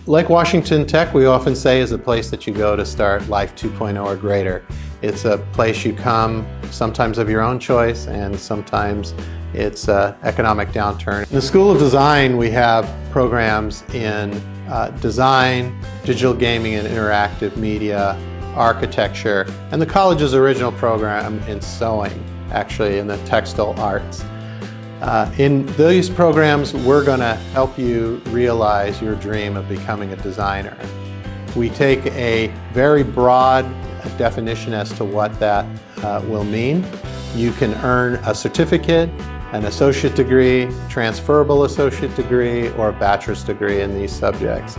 Lake Washington Tech, we often say, is a place that you go to start life 2.0 or greater. It's a place you come sometimes of your own choice, and sometimes it's economic downturn. In the School of Design, we have programs in design, digital gaming and interactive media, architecture, and the college's original program in sewing, actually in the textile arts. In these programs, we're going to help you realize your dream of becoming a designer. We take a very broad definition as to what that will mean. You can earn a certificate, an associate degree, transferable associate degree, or a bachelor's degree in these subjects.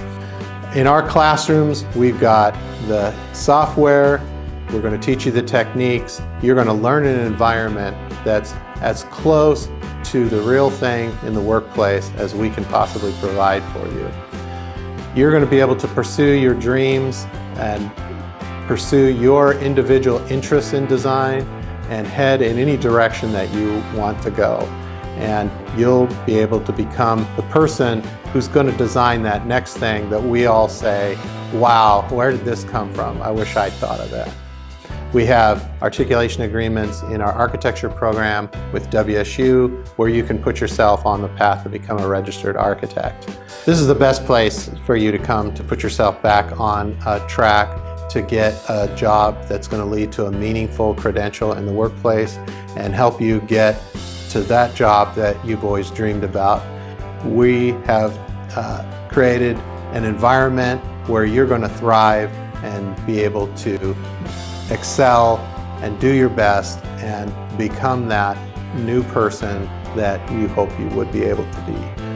In our classrooms, we've got the software, we're going to teach you the techniques, you're going to learn in an environment that's as close to the real thing in the workplace as we can possibly provide for you. You're going to be able to pursue your dreams and pursue your individual interests in design and head in any direction that you want to go. And you'll be able to become the person who's going to design that next thing that we all say, wow, where did this come from? I wish I'd thought of that. We have articulation agreements in our architecture program with WSU, where you can put yourself on the path to become a registered architect. This is the best place for you to come to put yourself back on a track to get a job that's going to lead to a meaningful credential in the workplace and help you get to that job that you've always dreamed about. We have created an environment where you're going to thrive and be able to excel and do your best and become that new person that you hope you would be able to be.